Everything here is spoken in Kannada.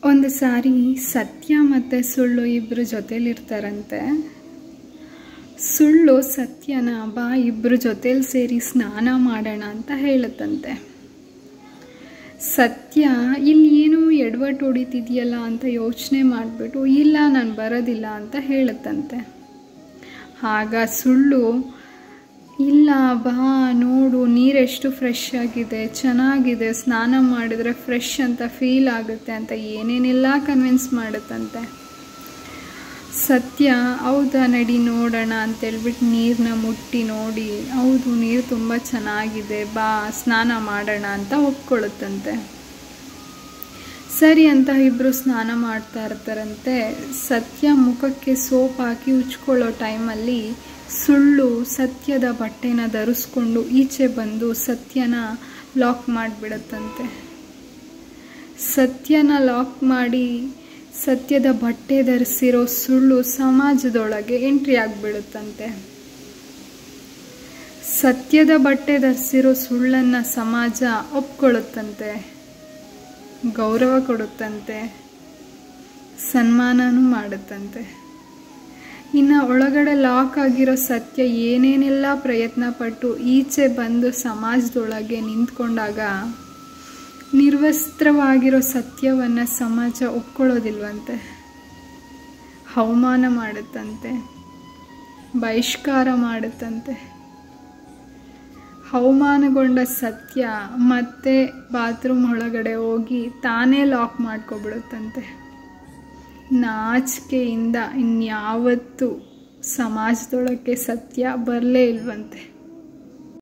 ಒಂದು ಸಾರಿ ಸತ್ಯ ಮತ್ತು ಸುಳ್ಳು ಇಬ್ಬರು ಜೊತೆಲಿರ್ತಾರಂತೆ. ಸುಳ್ಳು ಸತ್ಯನ ಬಾ ಇಬ್ಬರು ಜೊತೆಲಿ ಸೇರಿ ಸ್ನಾನ ಮಾಡೋಣ ಅಂತ ಹೇಳುತ್ತಂತೆ. ಸತ್ಯ ಇಲ್ಲಿ ಏನೋ ಎಡವಟ್ಟು ಹೊಡಿತಿದೆಯಲ್ಲ ಅಂತ ಯೋಚನೆ ಮಾಡಿಬಿಟ್ಟು ಇಲ್ಲ ನಾನು ಬರೋದಿಲ್ಲ ಅಂತ ಹೇಳುತ್ತಂತೆ. ಆಗ ಸುಳ್ಳು ಇಲ್ಲ ಬಾ ನೋಡು ನೀರೆಷ್ಟು ಫ್ರೆಶ್ ಆಗಿದೆ, ಚೆನ್ನಾಗಿದೆ, ಸ್ನಾನ ಮಾಡಿದ್ರೆ ಫ್ರೆಶ್ ಅಂತ ಫೀಲ್ ಆಗುತ್ತೆ ಅಂತ ಏನೇನೆಲ್ಲ ಕನ್ವಿನ್ಸ್ ಮಾಡುತ್ತಂತೆ. ಸತ್ಯ ಹೌದಾ ನಡಿ ನೋಡೋಣ ಅಂತೇಳ್ಬಿಟ್ಟು ನೀರನ್ನ ಮುಟ್ಟಿ ನೋಡಿ ಹೌದು ನೀರು ತುಂಬ ಚೆನ್ನಾಗಿದೆ ಬಾ ಸ್ನಾನ ಮಾಡೋಣ ಅಂತ ಒಪ್ಕೊಳ್ಳುತ್ತಂತೆ. ಸರಿ ಅಂತ ಇಬ್ಬರು ಸ್ನಾನ ಮಾಡ್ತಾ ಇರ್ತಾರಂತೆ. ಸತ್ಯ ಮುಖಕ್ಕೆ ಸೋಪ್ ಹಾಕಿ ಉಜ್ಕೊಳ್ಳೋ ಟೈಮಲ್ಲಿ ಸುಳ್ಳು ಸತ್ಯದ ಬಟ್ಟೆನ ಧರಿಸ್ಕೊಂಡು ಈಚೆ ಬಂದು ಸತ್ಯನ ಲಾಕ್ ಮಾಡಿಬಿಡುತ್ತಂತೆ. ಸತ್ಯನ ಲಾಕ್ ಮಾಡಿ ಸತ್ಯದ ಬಟ್ಟೆ ಧರಿಸಿರೋ ಸುಳ್ಳು ಸಮಾಜದೊಳಗೆ ಎಂಟ್ರಿ ಆಗಿಬಿಡುತ್ತಂತೆ. ಸತ್ಯದ ಬಟ್ಟೆ ಧರಿಸಿರೋ ಸುಳ್ಳನ್ನು ಸಮಾಜ ಒಪ್ಕೊಳ್ಳುತ್ತಂತೆ, ಗೌರವ ಕೊಡುತ್ತಂತೆ, ಸನ್ಮಾನನೂ ಮಾಡುತ್ತಂತೆ. ಇನ್ನು ಒಳಗಡೆ ಲಾಕ್ ಆಗಿರೋ ಸತ್ಯ ಏನೇನೆಲ್ಲ ಪ್ರಯತ್ನ ಪಟ್ಟು ಈಚೆ ಬಂದು ಸಮಾಜದೊಳಗೆ ನಿಂತ್ಕೊಂಡಾಗ ನಿರ್ವಸ್ತ್ರವಾಗಿರೋ ಸತ್ಯವನ್ನು ಸಮಾಜ ಒಪ್ಕೊಳ್ಳೋದಿಲ್ವಂತೆ, ಅವಮಾನ ಮಾಡುತ್ತಂತೆ, ಬಹಿಷ್ಕಾರ ಮಾಡುತ್ತಂತೆ. ಅವಮಾನಗೊಂಡ ಸತ್ಯ ಮತ್ತೆ ಬಾತ್ರೂಮ್ ಒಳಗಡೆ ಹೋಗಿ ತಾನೇ ಲಾಕ್ ಮಾಡ್ಕೊಬಿಡುತ್ತಂತೆ. ನಾಚಿಕೆಯಿಂದ ಇನ್ಯಾವತ್ತೂ ಸಮಾಜದೊಳಕ್ಕೆ ಸತ್ಯ ಬರಲೇ ಇಲ್ವಂತೆ.